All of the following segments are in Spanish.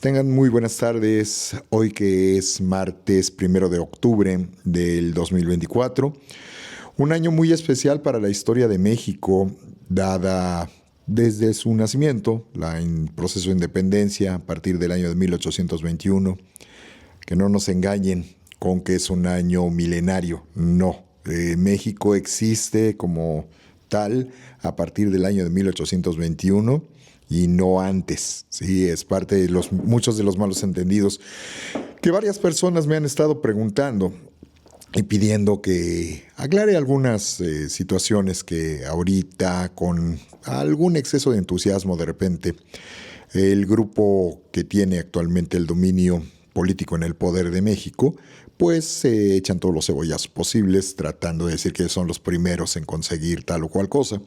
Tengan muy buenas tardes, hoy que es martes 1 de octubre del 2024, un año muy especial para la historia de México, dada desde su nacimiento, el proceso de independencia a partir del año de 1821, que no nos engañen con que es un año milenario, no, México existe como tal a partir del año de 1821 y no antes. Sí, es parte de muchos de los malos entendidos que varias personas me han estado preguntando y pidiendo que aclare algunas situaciones que ahorita con algún exceso de entusiasmo de repente el grupo que tiene actualmente el dominio político en el poder de México, pues se echan todos los cebollazos posibles tratando de decir que son los primeros en conseguir tal o cual cosa.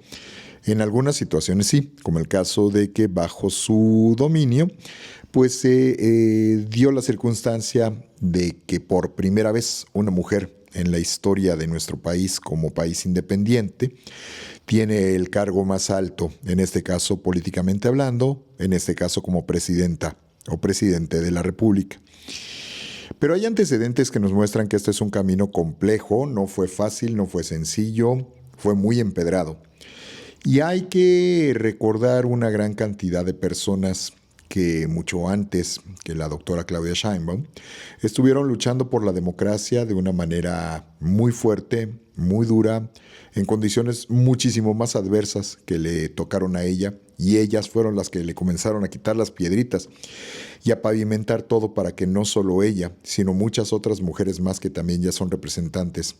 En algunas situaciones sí, como el caso de que bajo su dominio, pues se dio la circunstancia de que por primera vez una mujer en la historia de nuestro país como país independiente tiene el cargo más alto, en este caso políticamente hablando, en este caso como presidenta o presidente de la República. Pero hay antecedentes que nos muestran que este es un camino complejo, no fue fácil, no fue sencillo, fue muy empedrado. Y hay que recordar una gran cantidad de personas que mucho antes que la doctora Claudia Sheinbaum estuvieron luchando por la democracia de una manera muy fuerte, muy dura, en condiciones muchísimo más adversas que le tocaron a ella, y ellas fueron las que le comenzaron a quitar las piedritas y a pavimentar todo para que no solo ella, sino muchas otras mujeres más que también ya son representantes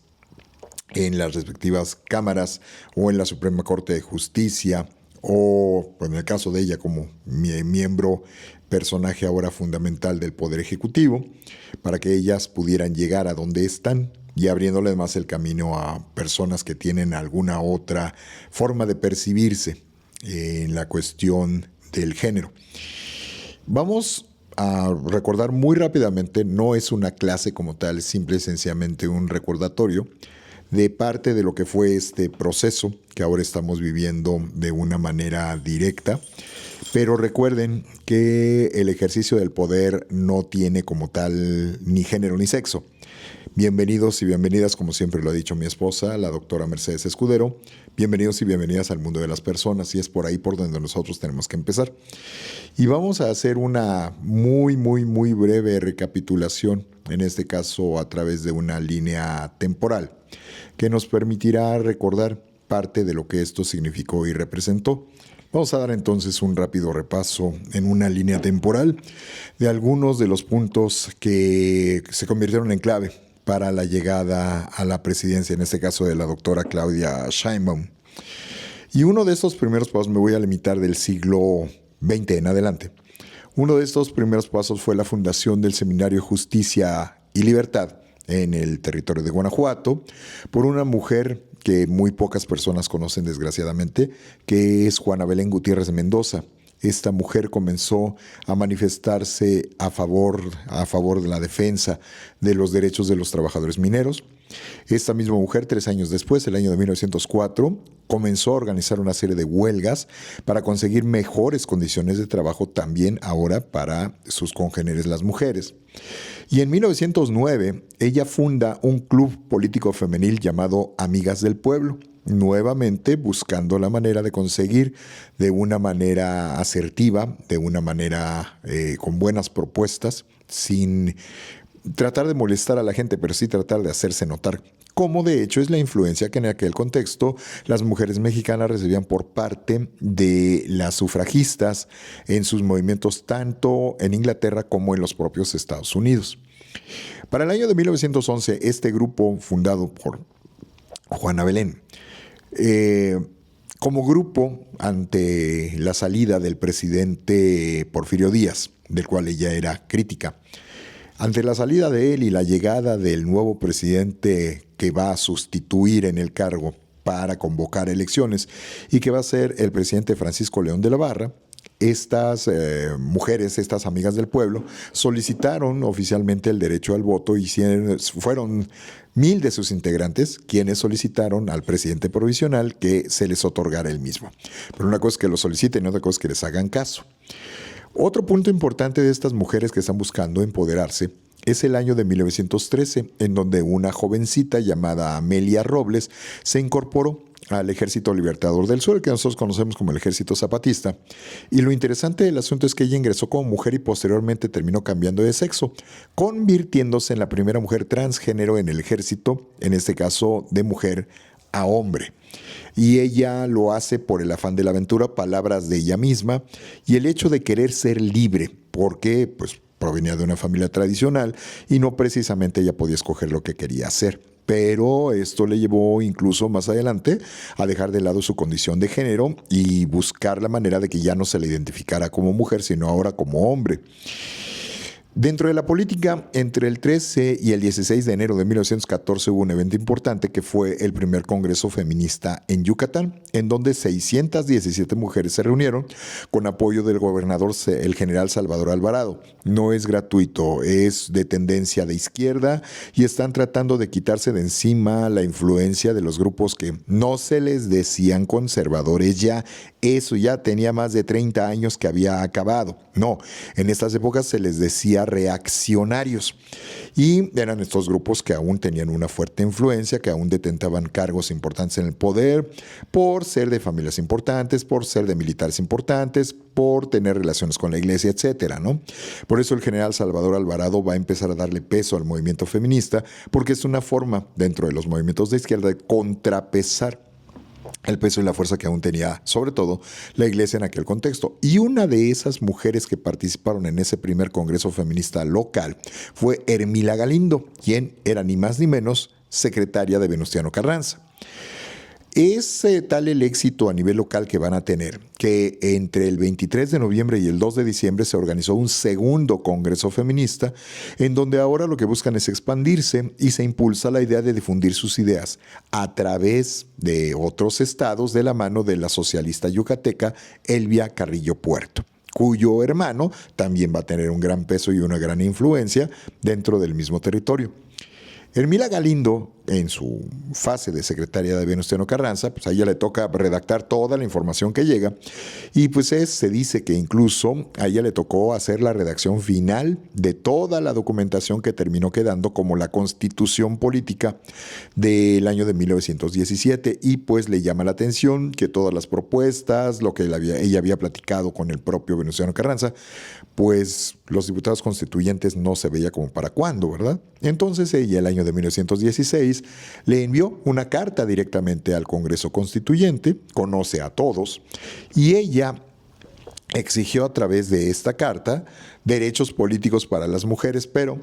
en las respectivas cámaras o en la Suprema Corte de Justicia o en el caso de ella como miembro, personaje ahora fundamental del Poder Ejecutivo, para que ellas pudieran llegar a donde están y abriéndole además el camino a personas que tienen alguna otra forma de percibirse en la cuestión del género. Vamos a recordar muy rápidamente, no es una clase como tal, es simple y sencillamente un recordatorio de parte de lo que fue este proceso que ahora estamos viviendo de una manera directa. Pero recuerden que el ejercicio del poder no tiene como tal ni género ni sexo. Bienvenidos y bienvenidas, como siempre lo ha dicho mi esposa, la doctora Mercedes Escudero. Bienvenidos y bienvenidas al mundo de las personas, y es por ahí por donde nosotros tenemos que empezar. Y vamos a hacer una muy breve recapitulación, en este caso a través de una línea temporal, que nos permitirá recordar parte de lo que esto significó y representó. Vamos a dar entonces un rápido repaso en una línea temporal de algunos de los puntos que se convirtieron en clave para la llegada a la presidencia, en este caso de la doctora Claudia Sheinbaum. Y uno de estos primeros pasos, me voy a limitar del siglo XX en adelante. Uno de estos primeros pasos fue la fundación del Seminario Justicia y Libertad en el territorio de Guanajuato por una mujer que muy pocas personas conocen desgraciadamente, que es Juana Belén Gutiérrez de Mendoza. Esta mujer comenzó a manifestarse a favor de la defensa de los derechos de los trabajadores mineros. Esta misma mujer, 3 años después, el año de 1904, comenzó a organizar una serie de huelgas para conseguir mejores condiciones de trabajo también ahora para sus congéneres las mujeres. Y en 1909, ella funda un club político femenil llamado Amigas del Pueblo, nuevamente buscando la manera de conseguir de una manera asertiva, de una manera con buenas propuestas, sin tratar de molestar a la gente, pero sí tratar de hacerse notar. Como de hecho es la influencia que en aquel contexto las mujeres mexicanas recibían por parte de las sufragistas en sus movimientos tanto en Inglaterra como en los propios Estados Unidos. Para el año de 1911, este grupo fundado por Juana Belén, como grupo ante la salida del presidente Porfirio Díaz, del cual ella era crítica, ante la salida de él y la llegada del nuevo presidente que va a sustituir en el cargo para convocar elecciones y que va a ser el presidente Francisco León de la Barra, estas mujeres, estas amigas del pueblo, solicitaron oficialmente el derecho al voto y fueron 1,000 de sus integrantes quienes solicitaron al presidente provisional que se les otorgara el mismo. Pero una cosa es que lo soliciten y otra cosa es que les hagan caso. Otro punto importante de estas mujeres que están buscando empoderarse es el año de 1913, en donde una jovencita llamada Amelia Robles se incorporó al Ejército Libertador del Sur, que nosotros conocemos como el Ejército Zapatista. Y lo interesante del asunto es que ella ingresó como mujer y posteriormente terminó cambiando de sexo, convirtiéndose en la primera mujer transgénero en el ejército, en este caso de mujer a hombre. Y ella lo hace por el afán de la aventura, palabras de ella misma, y el hecho de querer ser libre, porque pues provenía de una familia tradicional y no precisamente ella podía escoger lo que quería hacer. Pero esto le llevó incluso más adelante a dejar de lado su condición de género y buscar la manera de que ya no se le identificara como mujer, sino ahora como hombre. Dentro de la política, entre el 13 y el 16 de enero de 1914 hubo un evento importante que fue el primer Congreso Feminista en Yucatán, en donde 617 mujeres se reunieron con apoyo del gobernador, el general Salvador Alvarado. No es gratuito, es de tendencia de izquierda y están tratando de quitarse de encima la influencia de los grupos que no se les decían conservadores ya. Eso ya tenía más de 30 años que había acabado. No, en estas épocas se les decía reaccionarios y eran estos grupos que aún tenían una fuerte influencia, que aún detentaban cargos importantes en el poder por ser de familias importantes, por ser de militares importantes, por tener relaciones con la iglesia, etcétera, ¿no? Por eso el general Salvador Alvarado va a empezar a darle peso al movimiento feminista, porque es una forma dentro de los movimientos de izquierda de contrapesar el peso y la fuerza que aún tenía, sobre todo, la iglesia en aquel contexto. Y una de esas mujeres que participaron en ese primer congreso feminista local fue Ermila Galindo, quien era ni más ni menos secretaria de Venustiano Carranza. Es tal el éxito a nivel local que van a tener que entre el 23 de noviembre y el 2 de diciembre se organizó un segundo congreso feminista en donde ahora lo que buscan es expandirse y se impulsa la idea de difundir sus ideas a través de otros estados de la mano de la socialista yucateca Elvia Carrillo Puerto, cuyo hermano también va a tener un gran peso y una gran influencia dentro del mismo territorio. Ermila Galindo, en su fase de secretaria de Venustiano Carranza, pues a ella le toca redactar toda la información que llega y pues se dice que incluso a ella le tocó hacer la redacción final de toda la documentación que terminó quedando como la Constitución Política del año de 1917 y pues le llama la atención que todas las propuestas, lo que ella había platicado con el propio Venustiano Carranza, pues los diputados constituyentes no se veía como para cuándo, ¿verdad? Entonces ella el año de 1916 le envió una carta directamente al Congreso Constituyente, conoce a todos, y ella exigió a través de esta carta derechos políticos para las mujeres, pero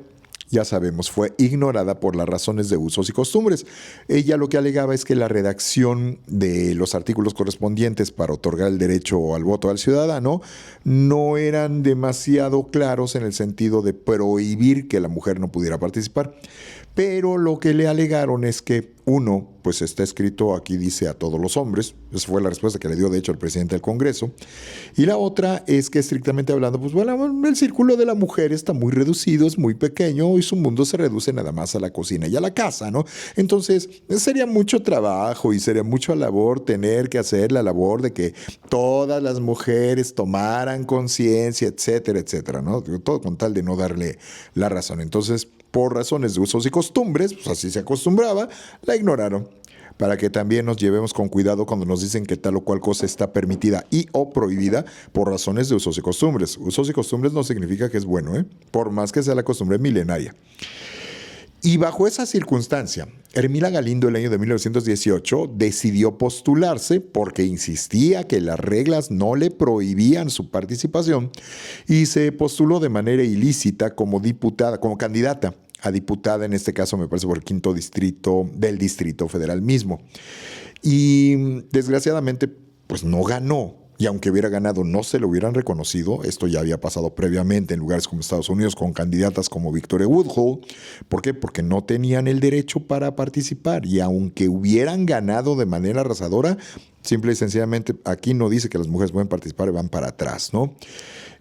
ya sabemos, fue ignorada por las razones de usos y costumbres. Ella lo que alegaba es que la redacción de los artículos correspondientes para otorgar el derecho al voto al ciudadano no eran demasiado claros en el sentido de prohibir que la mujer no pudiera participar. Pero lo que le alegaron es que uno, pues está escrito aquí dice a todos los hombres, esa fue la respuesta que le dio de hecho el presidente del Congreso, y la otra es que estrictamente hablando, pues bueno, el círculo de la mujer está muy reducido, es muy pequeño y su mundo se reduce nada más a la cocina y a la casa, ¿no? Entonces sería mucho trabajo y sería mucha labor tener que hacer la labor de que todas las mujeres tomaran conciencia, etcétera, etcétera, ¿no? Todo con tal de no darle la razón. Entonces, por razones de usos y costumbres, pues así se acostumbraba, la ignoraron. Para que también nos llevemos con cuidado cuando nos dicen que tal o cual cosa está permitida y o prohibida por razones de usos y costumbres. Usos y costumbres no significa que es bueno, por más que sea la costumbre milenaria. Y bajo esa circunstancia, Ermila Galindo el año de 1918 decidió postularse porque insistía que las reglas no le prohibían su participación y se postuló de manera ilícita como diputada, como candidata a diputada, en este caso me parece por el 5º distrito del Distrito Federal mismo. Y desgraciadamente pues no ganó. Y aunque hubiera ganado, no se lo hubieran reconocido. Esto ya había pasado previamente en lugares como Estados Unidos con candidatas como Victoria Woodhull. ¿Por qué? Porque no tenían el derecho para participar. Y aunque hubieran ganado de manera arrasadora, simple y sencillamente aquí no dice que las mujeres pueden participar y van para atrás, ¿no?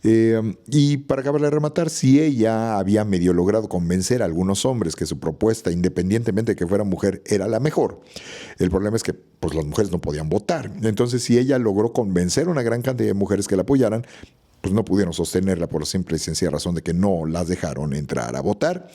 Y para acabar de rematar, si ella había medio logrado convencer a algunos hombres que su propuesta, independientemente de que fuera mujer, era la mejor, el problema es que pues, las mujeres no podían votar. Entonces, si ella logró convencer a una gran cantidad de mujeres que la apoyaran, pues no pudieron sostenerla por la simple y sencilla razón de que no las dejaron entrar a votar.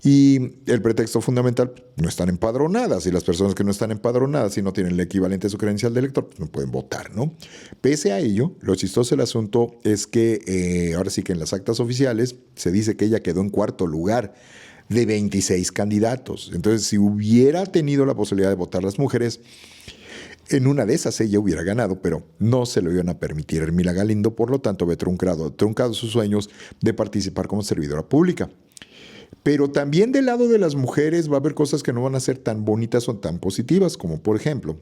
Y el pretexto fundamental, no están empadronadas, y las personas que no están empadronadas y no tienen el equivalente a su credencial de elector, pues no pueden votar, ¿no? Pese a ello, lo chistoso del asunto es que ahora sí que en las actas oficiales se dice que ella quedó en cuarto lugar de 26 candidatos. Entonces, si hubiera tenido la posibilidad de votar las mujeres, en una de esas ella hubiera ganado, pero no se lo iban a permitir. Hermila Galindo, por lo tanto, ve truncado sus sueños de participar como servidora pública. Pero también del lado de las mujeres va a haber cosas que no van a ser tan bonitas o tan positivas, como por ejemplo,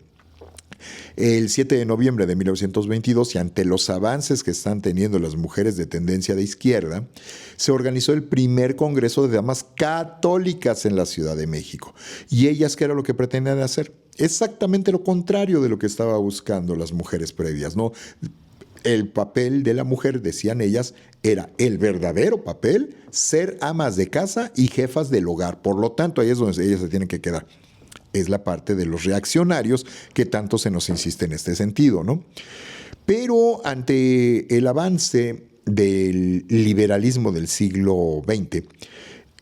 el 7 de noviembre de 1922, y ante los avances que están teniendo las mujeres de tendencia de izquierda, se organizó el primer Congreso de Damas Católicas en la Ciudad de México. ¿Y ellas qué era lo que pretendían hacer? Exactamente lo contrario de lo que estaban buscando las mujeres previas, ¿no? El papel de la mujer, decían ellas, era el verdadero papel, ser amas de casa y jefas del hogar. Por lo tanto, ahí es donde ellas se tienen que quedar. Es la parte de los reaccionarios que tanto se nos insiste en este sentido, ¿no? Pero ante el avance del liberalismo del siglo XX,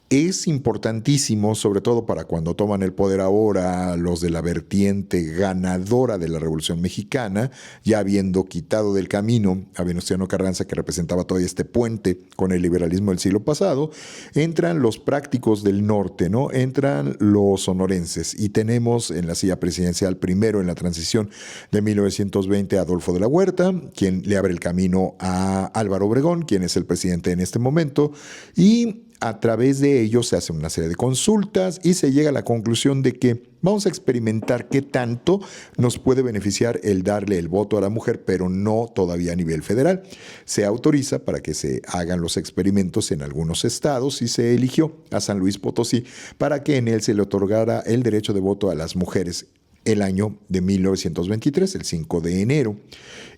es importantísimo, sobre todo para cuando toman el poder ahora los de la vertiente ganadora de la Revolución Mexicana, ya habiendo quitado del camino a Venustiano Carranza, que representaba todo este puente con el liberalismo del siglo pasado, entran los prácticos del norte, ¿no? Entran los sonorenses, y tenemos en la silla presidencial primero en la transición de 1920 a Adolfo de la Huerta, quien le abre el camino a Álvaro Obregón, quien es el presidente en este momento, y a través de ello se hace una serie de consultas y se llega a la conclusión de que vamos a experimentar qué tanto nos puede beneficiar el darle el voto a la mujer, pero no todavía a nivel federal. Se autoriza para que se hagan los experimentos en algunos estados y se eligió a San Luis Potosí para que en él se le otorgara el derecho de voto a las mujeres el año de 1923, el 5 de enero,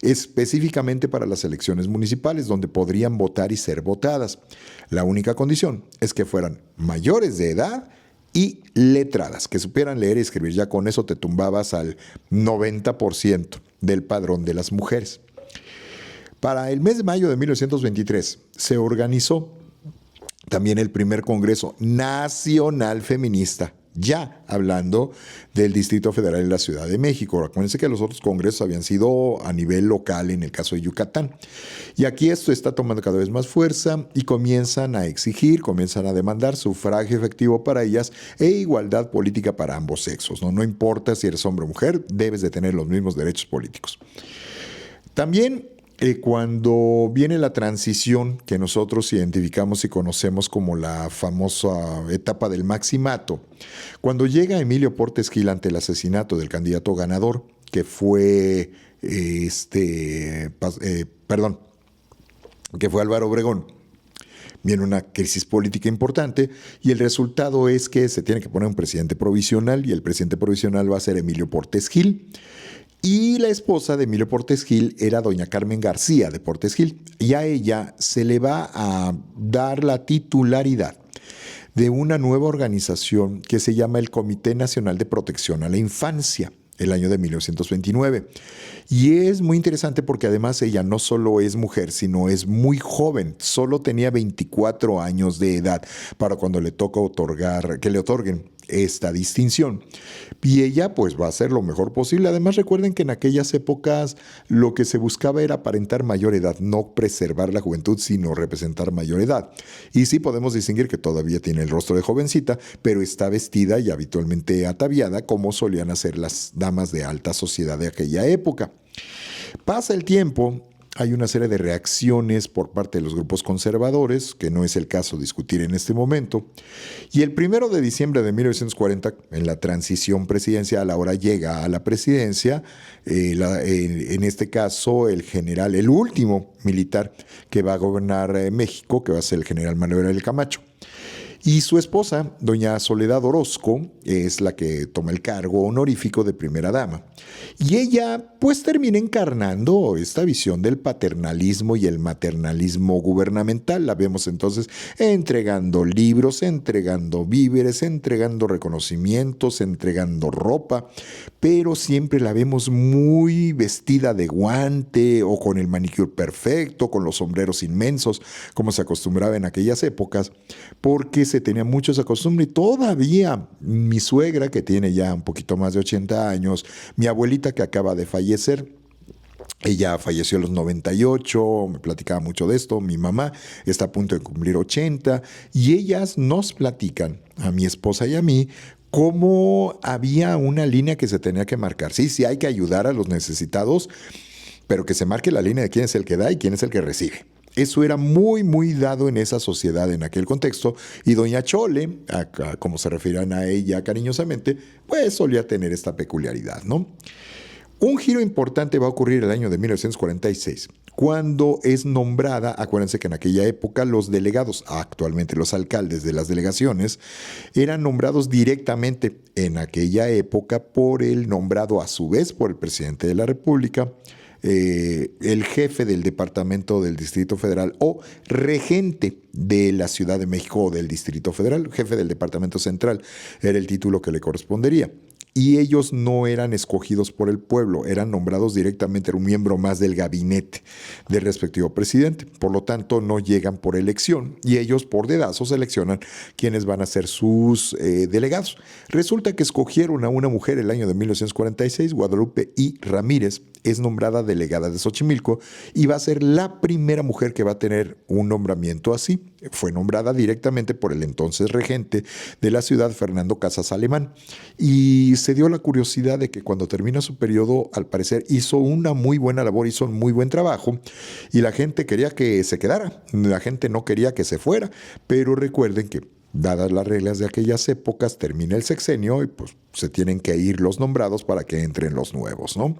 específicamente para las elecciones municipales, donde podrían votar y ser votadas. La única condición es que fueran mayores de edad y letradas, que supieran leer y escribir. Ya con eso te tumbabas al 90% del padrón de las mujeres. Para el mes de mayo de 1923 se organizó también el primer Congreso Nacional Feminista, ya hablando del Distrito Federal en la Ciudad de México. Acuérdense que los otros congresos habían sido a nivel local en el caso de Yucatán. Y aquí esto está tomando cada vez más fuerza y comienzan a exigir, comienzan a demandar sufragio efectivo para ellas e igualdad política para ambos sexos, ¿no? No importa si eres hombre o mujer, debes de tener los mismos derechos políticos. También cuando viene la transición que nosotros identificamos y conocemos como la famosa etapa del maximato, cuando llega Emilio Portes Gil ante el asesinato del candidato ganador, que fue Álvaro Obregón, viene una crisis política importante y el resultado es que se tiene que poner un presidente provisional, y el presidente provisional va a ser Emilio Portes Gil. Y la esposa de Emilio Portes Gil era doña Carmen García de Portes Gil, y a ella se le va a dar la titularidad de una nueva organización que se llama el Comité Nacional de Protección a la Infancia, el año de 1929. Y es muy interesante porque además ella no solo es mujer, sino es muy joven. Solo tenía 24 años de edad para cuando le toca que le otorguen esta distinción. Y ella pues va a hacer lo mejor posible. Además, recuerden que en aquellas épocas lo que se buscaba era aparentar mayor edad, no preservar la juventud, sino representar mayor edad. Y sí podemos distinguir que todavía tiene el rostro de jovencita, pero está vestida y habitualmente ataviada como solían hacer las damas de alta sociedad de aquella época. Pasa el tiempo. Hay una serie de reacciones por parte de los grupos conservadores, que no es el caso discutir en este momento. Y el 1 de diciembre de 1940, en la transición presidencial, ahora llega a la presidencia, en este caso, el último militar que va a gobernar México, que va a ser el general Manuel L. Camacho. Y su esposa, doña Soledad Orozco, es la que toma el cargo honorífico de primera dama. Y ella pues termina encarnando esta visión del paternalismo y el maternalismo gubernamental. La vemos entonces entregando libros, entregando víveres, entregando reconocimientos, entregando ropa, pero siempre la vemos muy vestida de guante o con el manicure perfecto, con los sombreros inmensos, como se acostumbraba en aquellas épocas, porque se tenía mucho esa costumbre. Y todavía mi suegra, que tiene ya un poquito más de 80 años, mi abuelita que acaba de fallecer, ella falleció a los 98, me platicaba mucho de esto, mi mamá está a punto de cumplir 80, y ellas nos platican, a mi esposa y a mí, cómo había una línea que se tenía que marcar. Sí, sí hay que ayudar a los necesitados, pero que se marque la línea de quién es el que da y quién es el que recibe. Eso era muy, muy dado en esa sociedad, en aquel contexto. Y doña Chole, como se refieren a ella cariñosamente, pues solía tener esta peculiaridad, ¿no? Un giro importante va a ocurrir el año de 1946, cuando es nombrada, acuérdense que en aquella época los delegados, actualmente los alcaldes de las delegaciones, eran nombrados directamente en aquella época por el nombrado a su vez por el presidente de la República, el jefe del departamento del Distrito Federal o regente de la Ciudad de México o del Distrito Federal, jefe del departamento central, era el título que le correspondería. Y ellos no eran escogidos por el pueblo, eran nombrados directamente, era un miembro más del gabinete del respectivo presidente. Por lo tanto, no llegan por elección y ellos por dedazo seleccionan quiénes van a ser sus delegados. Resulta que escogieron a una mujer el año de 1946, Guadalupe I. Ramírez, es nombrada delegada de Xochimilco y va a ser la primera mujer que va a tener un nombramiento así. Fue nombrada directamente por el entonces regente de la ciudad, Fernando Casas Alemán. Y se dio la curiosidad de que cuando termina su periodo, al parecer hizo una muy buena labor, hizo un muy buen trabajo y la gente quería que se quedara, la gente no quería que se fuera, pero recuerden que dadas las reglas de aquellas épocas, termina el sexenio y pues se tienen que ir los nombrados para que entren los nuevos, ¿no?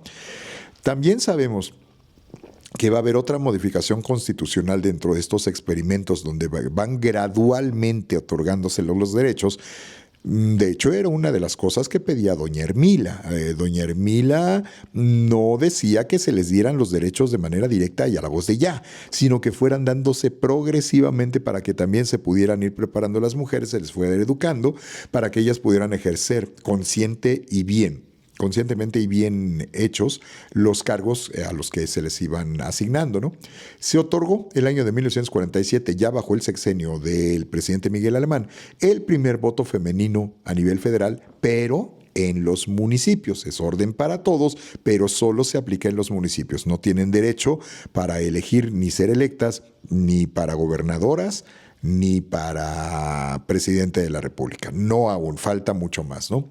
También sabemos que va a haber otra modificación constitucional dentro de estos experimentos donde van gradualmente otorgándoselos los derechos. De hecho, era una de las cosas que pedía doña Hermila. Doña Hermila no decía que se les dieran los derechos de manera directa y a la voz de ya, sino que fueran dándose progresivamente para que también se pudieran ir preparando las mujeres, se les fuera educando, para que ellas pudieran ejercer conscientemente y bien hechos los cargos a los que se les iban asignando, ¿no? Se otorgó el año de 1947, ya bajo el sexenio del presidente Miguel Alemán, el primer voto femenino a nivel federal, pero en los municipios. Es orden para todos, pero solo se aplica en los municipios. No tienen derecho para elegir ni ser electas, ni para gobernadoras, ni para presidente de la República. No aún, falta mucho más, ¿no?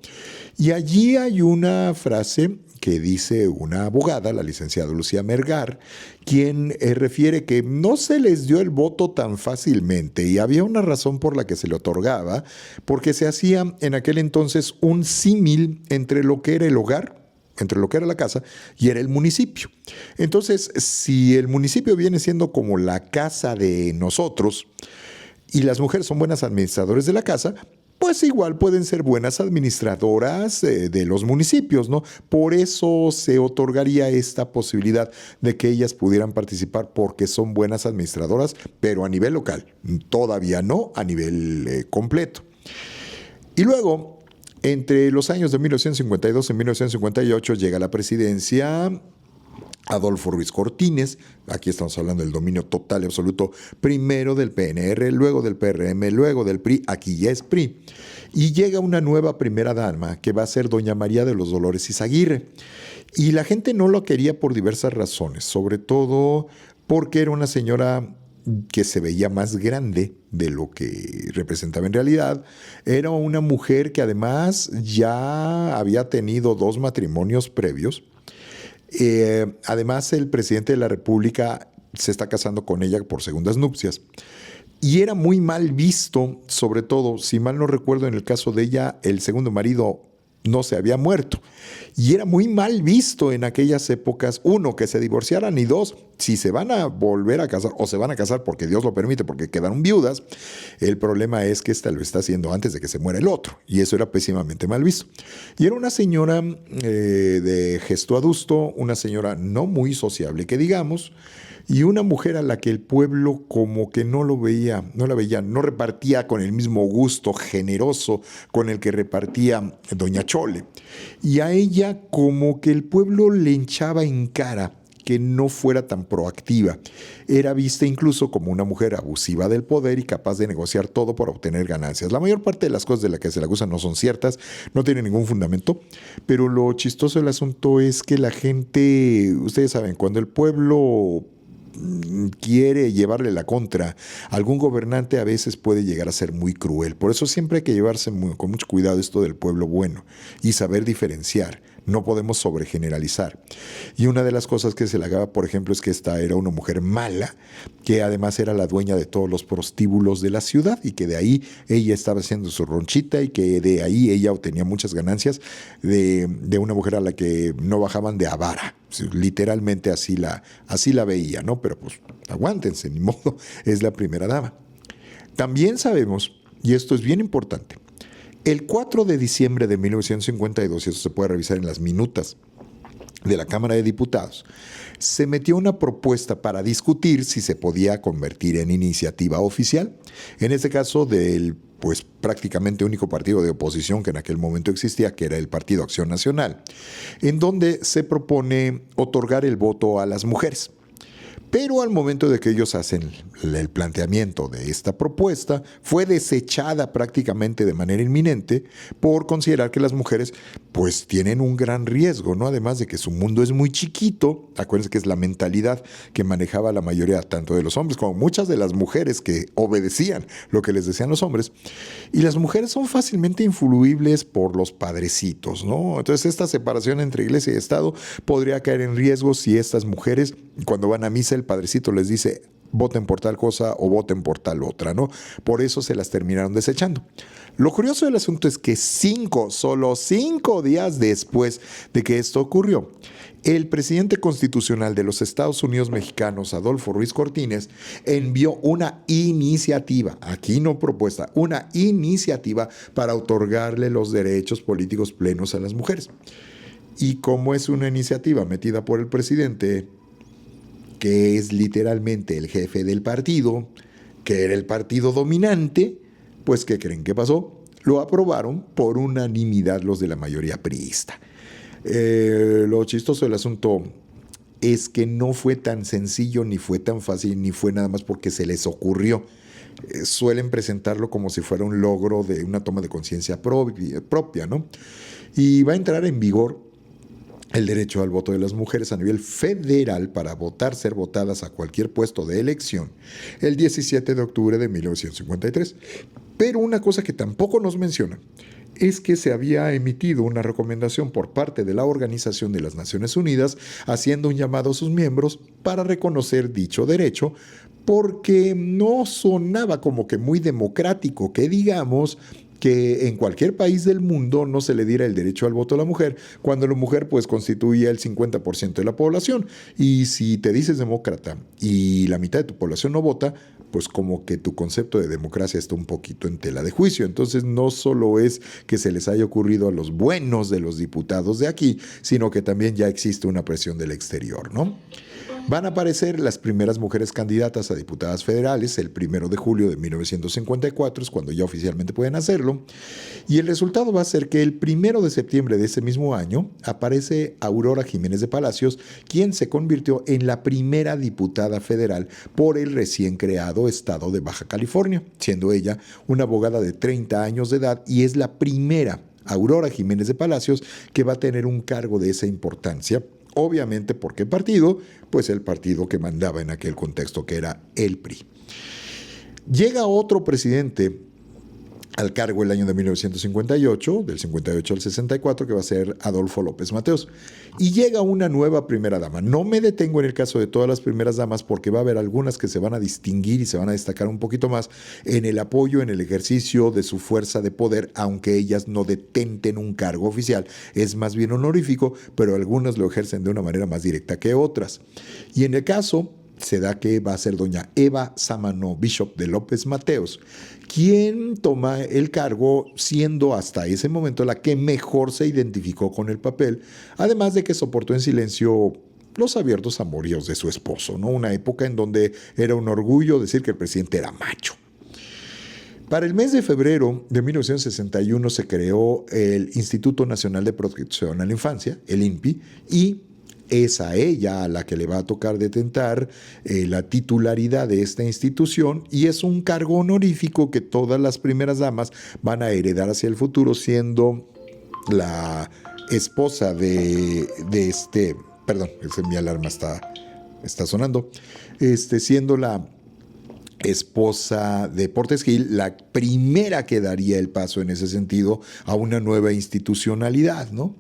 Y allí hay una frase que dice una abogada, la licenciada Lucía Mergar, quien refiere que no se les dio el voto tan fácilmente y había una razón por la que se le otorgaba, porque se hacía en aquel entonces un símil entre lo que era el hogar, entre lo que era la casa y era el municipio. Entonces, si el municipio viene siendo como la casa de nosotros, y las mujeres son buenas administradoras de la casa, pues igual pueden ser buenas administradoras de los municipios, ¿no? Por eso se otorgaría esta posibilidad de que ellas pudieran participar porque son buenas administradoras, pero a nivel local, todavía no a nivel completo. Y luego, entre los años de 1952 y 1958 llega la presidencia Adolfo Ruiz Cortines. Aquí estamos hablando del dominio total y absoluto, primero del PNR, luego del PRM, luego del PRI, aquí ya es PRI. Y llega una nueva primera dama que va a ser doña María de los Dolores Izaguirre. Y la gente no lo quería por diversas razones, sobre todo porque era una señora que se veía más grande de lo que representaba en realidad. Era una mujer que además ya había tenido 2 matrimonios previos. Además, el presidente de la República se está casando con ella por segundas nupcias. Y era muy mal visto, sobre todo, si mal no recuerdo, en el caso de ella, el segundo marido no se había muerto. Y era muy mal visto en aquellas épocas, uno, que se divorciaran, y dos, si se van a volver a casar o se van a casar porque Dios lo permite, porque quedaron viudas, el problema es que esta lo está haciendo antes de que se muera el otro. Y eso era pésimamente mal visto. Y era una señora de gesto adusto, una señora no muy sociable, que digamos, y una mujer a la que el pueblo como que no la veía, no repartía con el mismo gusto generoso con el que repartía doña Chole. Y a ella como que el pueblo le hinchaba en cara que no fuera tan proactiva. Era vista incluso como una mujer abusiva del poder y capaz de negociar todo para obtener ganancias. La mayor parte de las cosas de las que se le acusan no son ciertas, no tienen ningún fundamento, pero lo chistoso del asunto es que la gente, ustedes saben, cuando el pueblo quiere llevarle la contra, algún gobernante a veces puede llegar a ser muy cruel. Por eso siempre hay que llevarse con mucho cuidado esto del pueblo bueno y saber diferenciar. No podemos sobregeneralizar. Y una de las cosas que se le hablaba, por ejemplo, es que esta era una mujer mala, que además era la dueña de todos los prostíbulos de la ciudad y que de ahí ella estaba haciendo su ronchita y que de ahí ella obtenía muchas ganancias de una mujer a la que no bajaban de avara. Literalmente así la veía, ¿no? Pero pues aguántense, ni modo, es la primera dama. También sabemos, y esto es bien importante, el 4 de diciembre de 1952, y eso se puede revisar en las minutas de la Cámara de Diputados, se metió una propuesta para discutir si se podía convertir en iniciativa oficial, en este caso del pues prácticamente único partido de oposición que en aquel momento existía, que era el Partido Acción Nacional, en donde se propone otorgar el voto a las mujeres. Pero al momento de que ellos hacen el planteamiento de esta propuesta, fue desechada prácticamente de manera inminente por considerar que las mujeres pues tienen un gran riesgo, ¿no? Además de que su mundo es muy chiquito, acuérdense que es la mentalidad que manejaba la mayoría tanto de los hombres como muchas de las mujeres que obedecían lo que les decían los hombres, y las mujeres son fácilmente influibles por los padrecitos, ¿no? Entonces esta separación entre iglesia y Estado podría caer en riesgo si estas mujeres, cuando van a misa, el padrecito les dice voten por tal cosa o voten por tal otra, ¿no? Por eso se las terminaron desechando. Lo curioso del asunto es que solo 5 días después de que esto ocurrió, el presidente constitucional de los Estados Unidos mexicanos, Adolfo Ruiz Cortines, envió una iniciativa, aquí no propuesta, una iniciativa para otorgarle los derechos políticos plenos a las mujeres. Y como es una iniciativa metida por el presidente, que es literalmente el jefe del partido, que era el partido dominante, pues ¿qué creen que pasó? Lo aprobaron por unanimidad los de la mayoría priista. Lo chistoso del asunto es que no fue tan sencillo, ni fue tan fácil, ni fue nada más porque se les ocurrió. Suelen presentarlo como si fuera un logro de una toma de conciencia propia, ¿no? Y va a entrar en vigor el derecho al voto de las mujeres a nivel federal para votar, ser votadas a cualquier puesto de elección el 17 de octubre de 1953. Pero una cosa que tampoco nos menciona es que se había emitido una recomendación por parte de la Organización de las Naciones Unidas haciendo un llamado a sus miembros para reconocer dicho derecho, porque no sonaba como que muy democrático que digamos que en cualquier país del mundo no se le diera el derecho al voto a la mujer, cuando la mujer pues constituía el 50% de la población. Y si te dices demócrata y la mitad de tu población no vota, pues como que tu concepto de democracia está un poquito en tela de juicio. Entonces no solo es que se les haya ocurrido a los buenos de los diputados de aquí, sino que también ya existe una presión del exterior, ¿no? Van a aparecer las primeras mujeres candidatas a diputadas federales el 1 de julio de 1954, es cuando ya oficialmente pueden hacerlo, y el resultado va a ser que el 1 de septiembre de ese mismo año aparece Aurora Jiménez de Palacios, quien se convirtió en la primera diputada federal por el recién creado estado de Baja California, siendo ella una abogada de 30 años de edad y es la primera Aurora Jiménez de Palacios que va a tener un cargo de esa importancia. Obviamente, ¿por qué partido? Pues el partido que mandaba en aquel contexto, que era el PRI. Llega otro presidente al cargo el año de 1958, del 58 al 64, que va a ser Adolfo López Mateos. Y llega una nueva primera dama. No me detengo en el caso de todas las primeras damas porque va a haber algunas que se van a distinguir y se van a destacar un poquito más en el apoyo, en el ejercicio de su fuerza de poder, aunque ellas no detenten un cargo oficial. Es más bien honorífico, pero algunas lo ejercen de una manera más directa que otras. Y en el caso se da que va a ser doña Eva Sámano Bishop de López Mateos, quien toma el cargo siendo hasta ese momento la que mejor se identificó con el papel, además de que soportó en silencio los abiertos amoríos de su esposo, ¿no? Una época en donde era un orgullo decir que el presidente era macho. Para el mes de febrero de 1961 se creó el Instituto Nacional de Protección a la Infancia, el INPI, y es a ella a la que le va a tocar detentar la titularidad de esta institución, y es un cargo honorífico que todas las primeras damas van a heredar hacia el futuro, siendo la esposa perdón, mi alarma está sonando, siendo la esposa de Portes Gil la primera que daría el paso en ese sentido a una nueva institucionalidad, ¿no?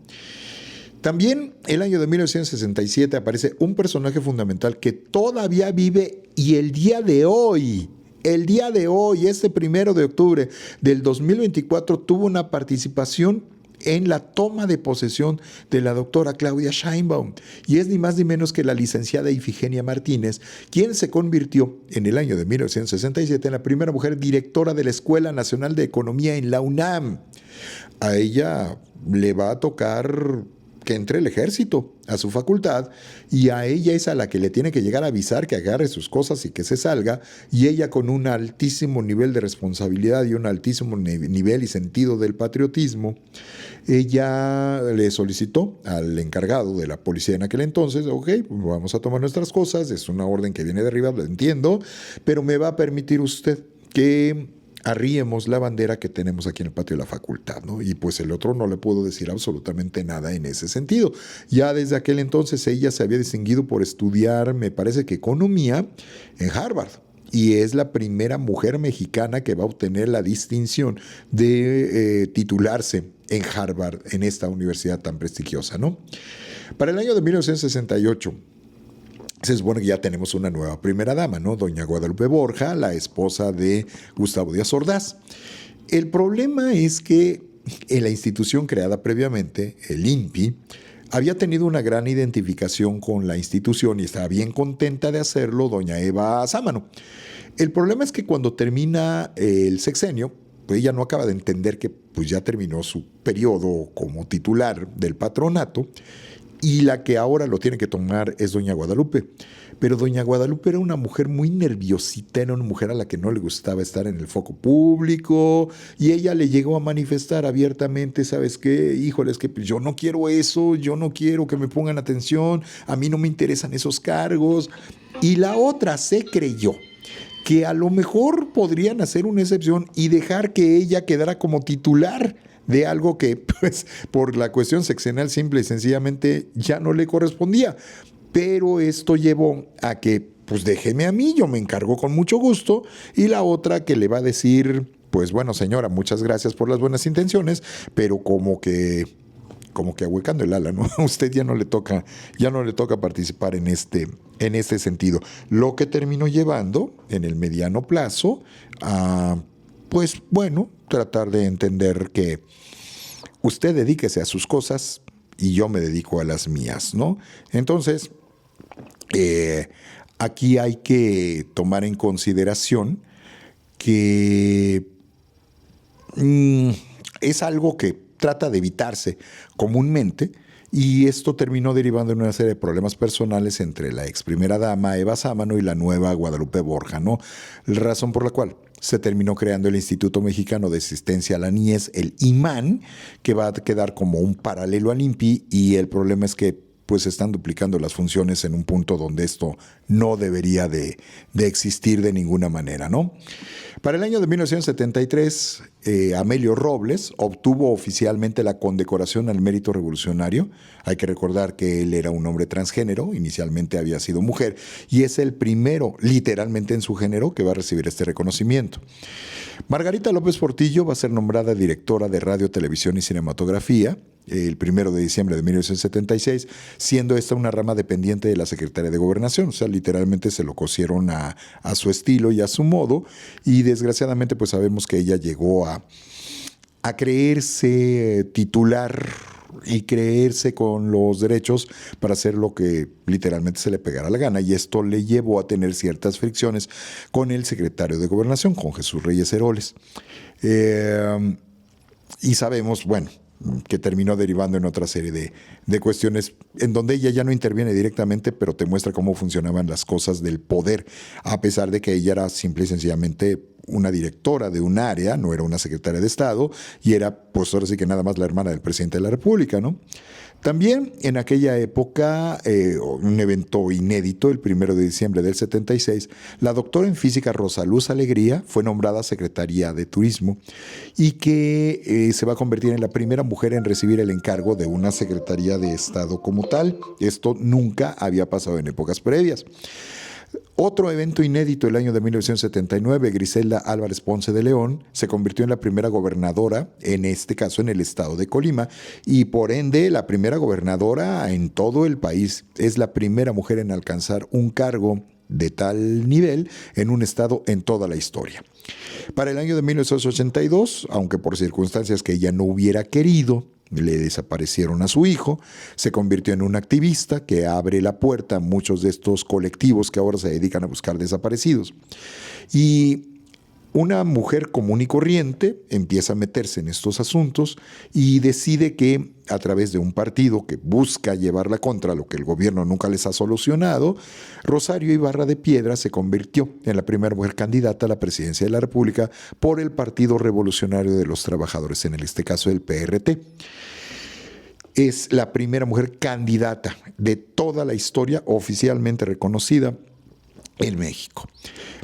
También el año de 1967 aparece un personaje fundamental que todavía vive y el día de hoy, este 1 de octubre del 2024, tuvo una participación en la toma de posesión de la doctora Claudia Sheinbaum. Y es ni más ni menos que la licenciada Ifigenia Martínez, quien se convirtió en el año de 1967 en la primera mujer directora de la Escuela Nacional de Economía en la UNAM. A ella le va a tocar que entre el ejército a su facultad, y a ella es a la que le tiene que llegar a avisar que agarre sus cosas y que se salga, y ella, con un altísimo nivel de responsabilidad y un altísimo nivel y sentido del patriotismo, ella le solicitó al encargado de la policía en aquel entonces: ok, pues vamos a tomar nuestras cosas, es una orden que viene de arriba, lo entiendo, pero me va a permitir usted que arriemos la bandera que tenemos aquí en el patio de la facultad, ¿no? Y pues el otro no le puedo decir absolutamente nada en ese sentido. Ya desde aquel entonces ella se había distinguido por estudiar, me parece que economía, en Harvard. Y es la primera mujer mexicana que va a obtener la distinción de titularse en Harvard, en esta universidad tan prestigiosa, ¿no? Para el año de 1968, se supone que ya tenemos una nueva primera dama, ¿no? Doña Guadalupe Borja, la esposa de Gustavo Díaz Ordaz. El problema es que en la institución creada previamente, el INPI, había tenido una gran identificación con la institución y estaba bien contenta de hacerlo doña Eva Sámano. El problema es que cuando termina el sexenio, pues ella no acaba de entender que pues ya terminó su periodo como titular del patronato, y la que ahora lo tiene que tomar es doña Guadalupe. Pero doña Guadalupe era una mujer muy nerviosita, era una mujer a la que no le gustaba estar en el foco público, y ella le llegó a manifestar abiertamente: ¿sabes qué? Híjole, es que yo no quiero eso, yo no quiero que me pongan atención, a mí no me interesan esos cargos. Y la otra se creyó que a lo mejor podrían hacer una excepción y dejar que ella quedara como titular de algo que, pues, por la cuestión sexenal simple y sencillamente ya no le correspondía. Pero esto llevó a que, pues, déjeme a mí, yo me encargo con mucho gusto, y la otra que le va a decir: pues bueno, señora, muchas gracias por las buenas intenciones, pero como que ahuecando el ala, ¿no? A usted ya no le toca participar en este sentido. Lo que terminó llevando en el mediano plazo a, pues bueno, tratar de entender que usted dedíquese a sus cosas y yo me dedico a las mías, ¿no? Entonces, aquí hay que tomar en consideración que es algo que trata de evitarse comúnmente, y esto terminó derivando en una serie de problemas personales entre la ex primera dama Eva Sámano y la nueva Guadalupe Borja, ¿no? La razón por la cual se terminó creando el Instituto Mexicano de Asistencia a la Niñez, el IMAN, que va a quedar como un paralelo al INPI, y el problema es que pues están duplicando las funciones en un punto donde esto no debería de existir de ninguna manera, ¿no? Para el año de 1973, Amelio Robles obtuvo oficialmente la condecoración al mérito revolucionario. Hay que recordar que él era un hombre transgénero, inicialmente había sido mujer, y es el primero, literalmente en su género, que va a recibir este reconocimiento. Margarita López Portillo va a ser nombrada directora de Radio, Televisión y Cinematografía el 1 de diciembre de 1976, siendo esta una rama dependiente de la Secretaría de Gobernación. O sea, literalmente se lo cosieron a su estilo y a su modo, y desgraciadamente pues sabemos que ella llegó a creerse titular y creerse con los derechos para hacer lo que literalmente se le pegara la gana, y esto le llevó a tener ciertas fricciones con el secretario de Gobernación, con Jesús Reyes Heroles. Y sabemos, bueno, que terminó derivando en otra serie de cuestiones en donde ella ya no interviene directamente, pero te muestra cómo funcionaban las cosas del poder, a pesar de que ella era simple y sencillamente una directora de un área, no era una secretaria de Estado, y era, pues ahora sí que nada más la hermana del presidente de la República, ¿no? También en aquella época, un evento inédito, el 1 de diciembre del 76, la doctora en física Rosaluz Alegría fue nombrada secretaria de Turismo, y que se va a convertir en la primera mujer en recibir el encargo de una secretaría de Estado como tal. Esto nunca había pasado en épocas previas. Otro evento inédito, el año de 1979, Griselda Álvarez Ponce de León se convirtió en la primera gobernadora, en este caso en el estado de Colima, y por ende la primera gobernadora en todo el país. Es la primera mujer en alcanzar un cargo de tal nivel en un estado en toda la historia. Para el año de 1982, aunque por circunstancias que ella no hubiera querido, le desaparecieron a su hijo, se convirtió en un activista que abre la puerta a muchos de estos colectivos que ahora se dedican a buscar desaparecidos. Y una mujer común y corriente empieza a meterse en estos asuntos y decide que a través de un partido que busca llevarla contra lo que el gobierno nunca les ha solucionado, Rosario Ibarra de Piedra se convirtió en la primera mujer candidata a la presidencia de la República por el Partido Revolucionario de los Trabajadores, en este caso el PRT. Es la primera mujer candidata de toda la historia oficialmente reconocida en México.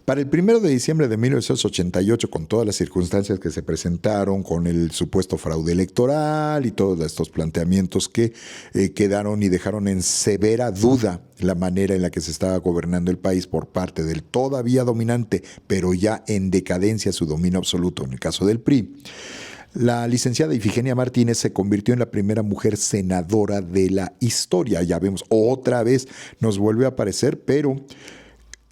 Para el 1 de diciembre de 1988, con todas las circunstancias que se presentaron, con el supuesto fraude electoral y todos estos planteamientos que quedaron y dejaron en severa duda la manera en la que se estaba gobernando el país por parte del todavía dominante, pero ya en decadencia su dominio absoluto, en el caso del PRI, la licenciada Ifigenia Martínez se convirtió en la primera mujer senadora de la historia. Ya vemos, otra vez nos vuelve a aparecer, pero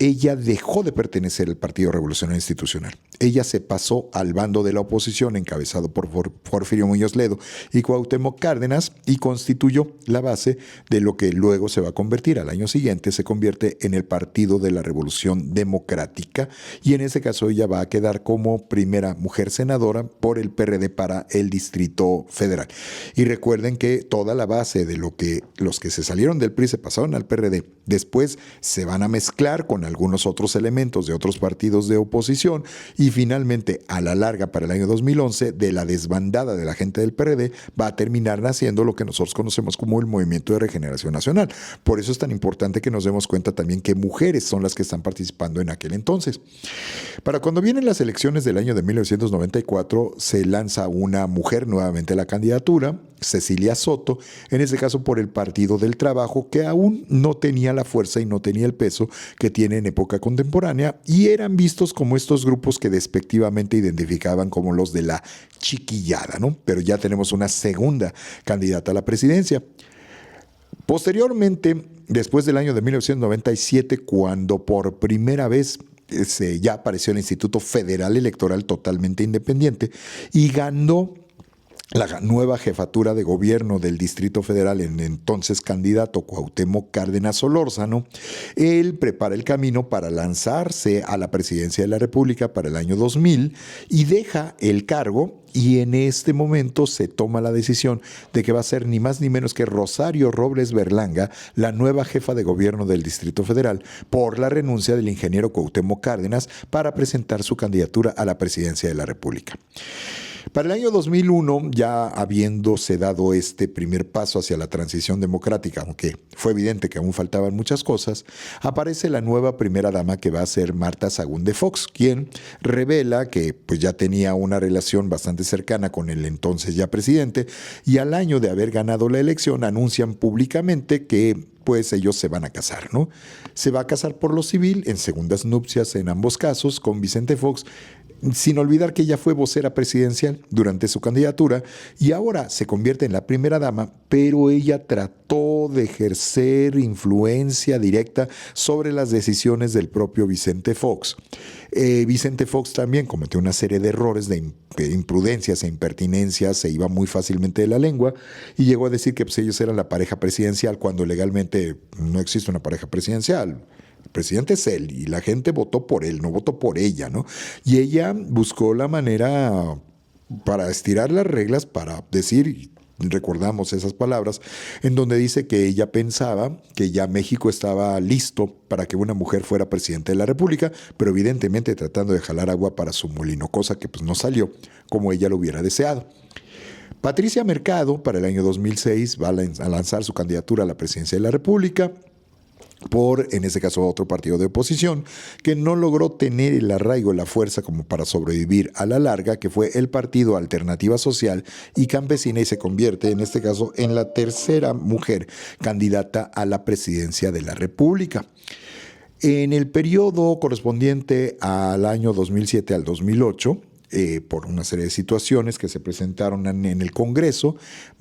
ella dejó de pertenecer al Partido Revolucionario Institucional. Ella se pasó al bando de la oposición encabezado por Porfirio Muñoz Ledo y Cuauhtémoc Cárdenas, y constituyó la base de lo que luego se va a convertir, al año siguiente se convierte en el Partido de la Revolución Democrática, y en ese caso ella va a quedar como primera mujer senadora por el PRD para el Distrito Federal. Y recuerden que toda la base de lo que los que se salieron del PRI se pasaron al PRD, después se van a mezclar con algunos otros elementos de otros partidos de oposición, y finalmente, a la larga, para el año 2011, de la desbandada de la gente del PRD va a terminar naciendo lo que nosotros conocemos como el Movimiento de Regeneración Nacional. Por eso es tan importante que nos demos cuenta también que mujeres son las que están participando en aquel entonces. Para cuando vienen las elecciones del año de 1994, se lanza una mujer nuevamente a la candidatura, Cecilia Soto, en este caso por el Partido del Trabajo, que aún no tenía la fuerza y no tenía el peso que tiene en época contemporánea, y eran vistos como estos grupos que despectivamente identificaban como los de la chiquillada, ¿no? Pero ya tenemos una segunda candidata a la presidencia. Posteriormente, después del año de 1997, cuando por primera vez ya apareció el Instituto Federal Electoral totalmente independiente y ganó la nueva jefatura de gobierno del Distrito Federal, en entonces candidato Cuauhtémoc Cárdenas Solórzano, él prepara el camino para lanzarse a la presidencia de la República para el año 2000 y deja el cargo, y en este momento se toma la decisión de que va a ser ni más ni menos que Rosario Robles Berlanga la nueva jefa de gobierno del Distrito Federal, por la renuncia del ingeniero Cuauhtémoc Cárdenas para presentar su candidatura a la presidencia de la República. Para el año 2001, ya habiéndose dado este primer paso hacia la transición democrática, aunque fue evidente que aún faltaban muchas cosas, aparece la nueva primera dama, que va a ser Marta Sagún de Fox, quien revela que pues ya tenía una relación bastante cercana con el entonces ya presidente, y al año de haber ganado la elección anuncian públicamente que pues ellos se van a casar, ¿no? Se va a casar por lo civil, en segundas nupcias en ambos casos, con Vicente Fox, sin olvidar que ella fue vocera presidencial durante su candidatura y ahora se convierte en la primera dama, pero ella trató de ejercer influencia directa sobre las decisiones del propio Vicente Fox. Vicente Fox también cometió una serie de errores, de imprudencias e impertinencias, se iba muy fácilmente de la lengua y llegó a decir que pues, ellos eran la pareja presidencial cuando legalmente no existe una pareja presidencial. El presidente es él y la gente votó por él, no votó por ella, ¿no? Y ella buscó la manera para estirar las reglas, para decir, recordamos esas palabras, en donde dice que ella pensaba que ya México estaba listo para que una mujer fuera presidenta de la República, pero evidentemente tratando de jalar agua para su molino, cosa que pues no salió como ella lo hubiera deseado. Patricia Mercado, para el año 2006, va a lanzar su candidatura a la presidencia de la República por, en este caso, otro partido de oposición, que no logró tener el arraigo, la fuerza como para sobrevivir a la larga, que fue el Partido Alternativa Social y Campesina, y se convierte, en este caso, en la tercera mujer candidata a la presidencia de la República. En el periodo correspondiente al año 2007 al 2008, por una serie de situaciones que se presentaron en el Congreso,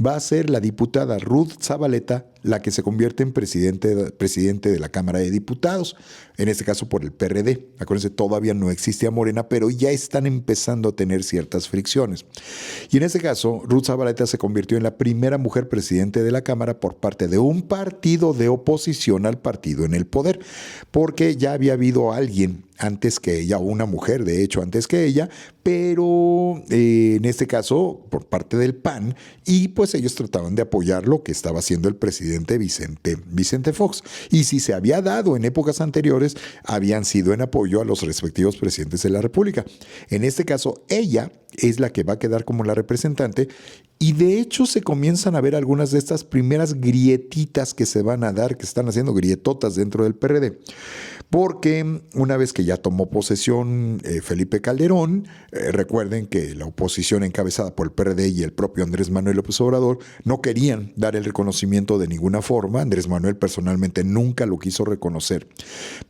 va a ser la diputada Ruth Zabaleta la que se convierte en presidente de la Cámara de Diputados, en este caso por el PRD. Acuérdense, todavía no existía Morena, pero ya están empezando a tener ciertas fricciones. Y en este caso, Ruth Zabaleta se convirtió en la primera mujer presidente de la Cámara por parte de un partido de oposición al partido en el poder, porque ya había habido alguien antes que ella, o una mujer de hecho antes que ella, pero en este caso por parte del PAN, y pues ellos trataban de apoyar lo que estaba haciendo el presidente Vicente Fox. Y si se había dado en épocas anteriores, habían sido en apoyo a los respectivos presidentes de la República. En este caso, ella es la que va a quedar como la representante. Y de hecho se comienzan a ver algunas de estas primeras grietitas que se van a dar, que están haciendo grietotas dentro del PRD. Porque una vez que ya tomó posesión Felipe Calderón, recuerden que la oposición encabezada por el PRD y el propio Andrés Manuel López Obrador no querían dar el reconocimiento de ninguna forma. Andrés Manuel personalmente nunca lo quiso reconocer.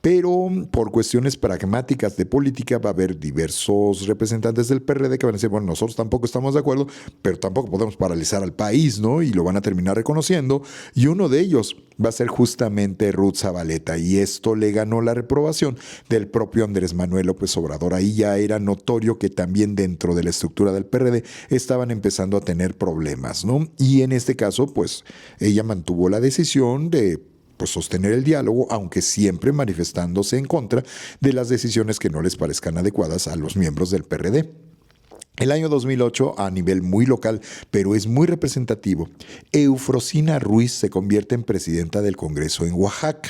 Pero por cuestiones pragmáticas de política va a haber diversos representantes del PRD que van a decir, bueno, nosotros tampoco estamos de acuerdo, pero tampoco podemos paralizar al país, ¿no? Y lo van a terminar reconociendo. Y uno de ellos va a ser justamente Ruth Zabaleta, y esto le ganó la reprobación del propio Andrés Manuel López Obrador. Ahí ya era notorio que también dentro de la estructura del PRD estaban empezando a tener problemas, ¿no? Y en este caso, pues ella mantuvo la decisión de sostener el diálogo, aunque siempre manifestándose en contra de las decisiones que no les parezcan adecuadas a los miembros del PRD. El año 2008, a nivel muy local, pero es muy representativo, Eufrosina Ruiz se convierte en presidenta del Congreso en Oaxaca.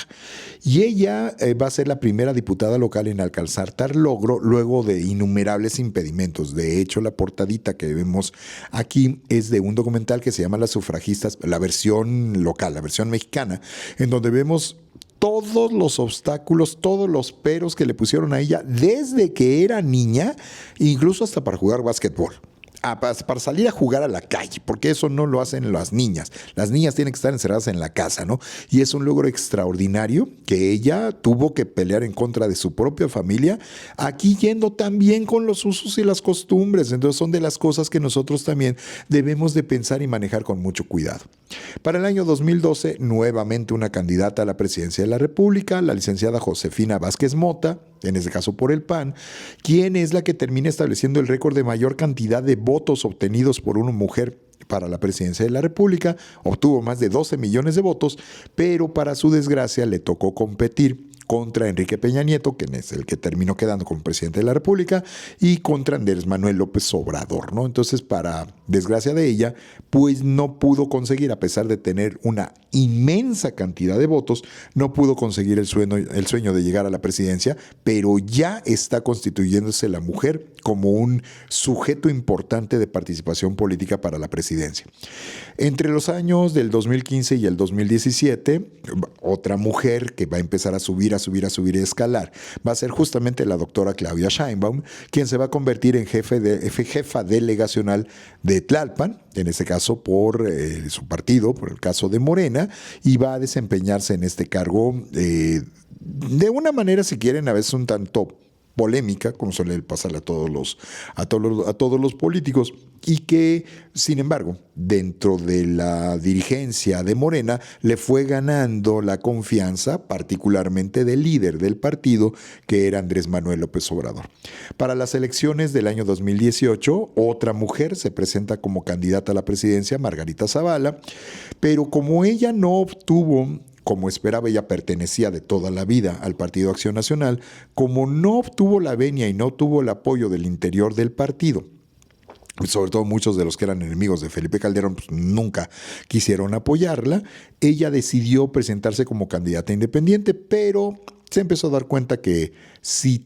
Y ella va a ser la primera diputada local en alcanzar tal logro luego de innumerables impedimentos. De hecho, la portadita que vemos aquí es de un documental que se llama Las Sufragistas, la versión local, la versión mexicana, en donde vemos todos los obstáculos, todos los peros que le pusieron a ella desde que era niña, incluso hasta para jugar básquetbol. Para salir a jugar a la calle, porque eso no lo hacen las niñas. Las niñas tienen que estar encerradas en la casa, ¿no? Y es un logro extraordinario que ella tuvo que pelear en contra de su propia familia, aquí yendo también con los usos y las costumbres. Entonces son de las cosas que nosotros también debemos de pensar y manejar con mucho cuidado. Para el año 2012, nuevamente una candidata a la presidencia de la República, la licenciada Josefina Vázquez Mota, en este caso por el PAN, quien es la que termina estableciendo el récord de mayor cantidad de votos obtenidos por una mujer para la presidencia de la República. Obtuvo más de 12 millones de votos, pero para su desgracia le tocó competir contra Enrique Peña Nieto, que es el que terminó quedando como presidente de la República, y contra Andrés Manuel López Obrador, ¿no? Entonces, para desgracia de ella, pues no pudo conseguir, a pesar de tener una inmensa cantidad de votos, no pudo conseguir el sueño de llegar a la presidencia, pero ya está constituyéndose la mujer como un sujeto importante de participación política para la presidencia. Entre los años del 2015 y el 2017, otra mujer que va a empezar a subir y escalar va a ser justamente la doctora Claudia Sheinbaum, quien se va a convertir en jefa delegacional de Tlalpan, en este caso por su partido, por el caso de Morena, y va a desempeñarse en este cargo de una manera, si quieren, a veces un tanto polémica, como suele pasarle a todos los políticos, y que, sin embargo, dentro de la dirigencia de Morena le fue ganando la confianza, particularmente del líder del partido, que era Andrés Manuel López Obrador. Para las elecciones del año 2018, otra mujer se presenta como candidata a la presidencia, Margarita Zavala, pero como ella no obtuvo, como esperaba, ella pertenecía de toda la vida al Partido Acción Nacional, como no obtuvo la venia y no tuvo el apoyo del interior del partido, sobre todo muchos de los que eran enemigos de Felipe Calderón, pues nunca quisieron apoyarla, ella decidió presentarse como candidata independiente, pero se empezó a dar cuenta que si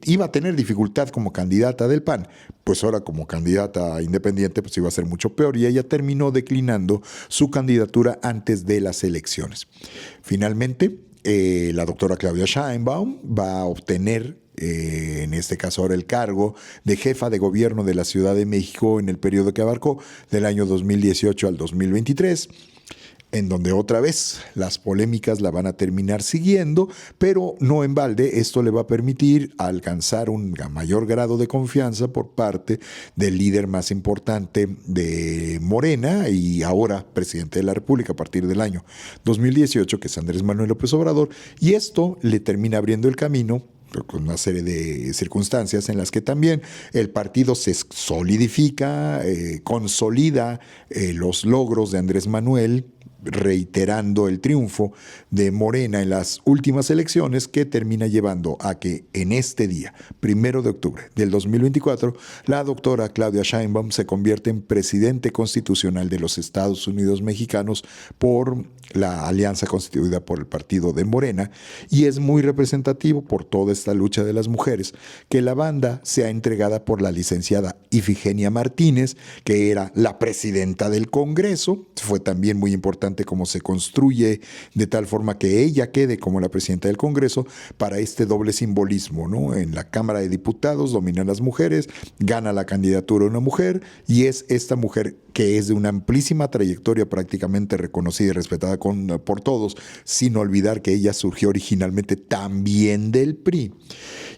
iba a tener dificultad como candidata del PAN, pues ahora como candidata independiente pues iba a ser mucho peor, y ella terminó declinando su candidatura antes de las elecciones. Finalmente, la doctora Claudia Sheinbaum va a obtener en este caso ahora el cargo de jefa de gobierno de la Ciudad de México en el periodo que abarcó del año 2018 al 2023, en donde otra vez las polémicas la van a terminar siguiendo, pero no en balde. Esto le va a permitir alcanzar un mayor grado de confianza por parte del líder más importante de Morena y ahora presidente de la República a partir del año 2018, que es Andrés Manuel López Obrador, y esto le termina abriendo el camino con una serie de circunstancias en las que también el partido se solidifica, consolida los logros de Andrés Manuel, reiterando el triunfo de Morena en las últimas elecciones, que termina llevando a que en este día, 1 de octubre del 2024, la doctora Claudia Sheinbaum se convierte en presidente constitucional de los Estados Unidos mexicanos por la alianza constituida por el partido de Morena, y es muy representativo por toda esta lucha de las mujeres que la banda sea entregada por la licenciada Ifigenia Martínez, que era la presidenta del Congreso. Fue también muy importante cómo se construye de tal forma que ella quede como la presidenta del Congreso para este doble simbolismo, ¿no? En la Cámara de Diputados dominan las mujeres, gana la candidatura una mujer, y es esta mujer que es de una amplísima trayectoria prácticamente reconocida y respetada por todos, sin olvidar que ella surgió originalmente también del PRI,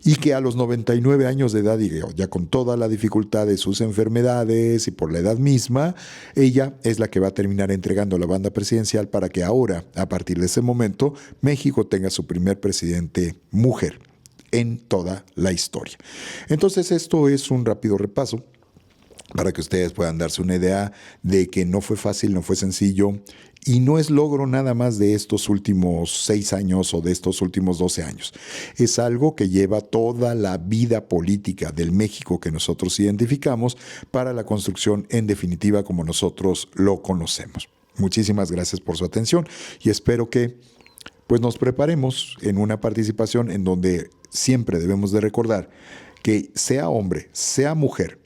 y que a los 99 años de edad, y ya con toda la dificultad de sus enfermedades y por la edad misma, ella es la que va a terminar entregando la banda presidencial para que ahora, a partir de ese momento, México tenga su primer presidente mujer en toda la historia. Entonces, esto es un rápido repaso para que ustedes puedan darse una idea de que no fue fácil, no fue sencillo, y no es logro nada más de estos últimos 6 años o de estos últimos 12 años. Es algo que lleva toda la vida política del México que nosotros identificamos para la construcción en definitiva como nosotros lo conocemos. Muchísimas gracias por su atención y espero que pues nos preparemos en una participación en donde siempre debemos de recordar que sea hombre, sea mujer,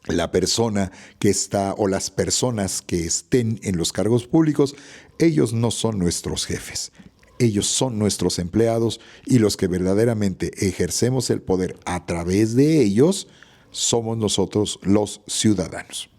la persona que está o las personas que estén en los cargos públicos, ellos no son nuestros jefes. Ellos son nuestros empleados, y los que verdaderamente ejercemos el poder a través de ellos somos nosotros los ciudadanos.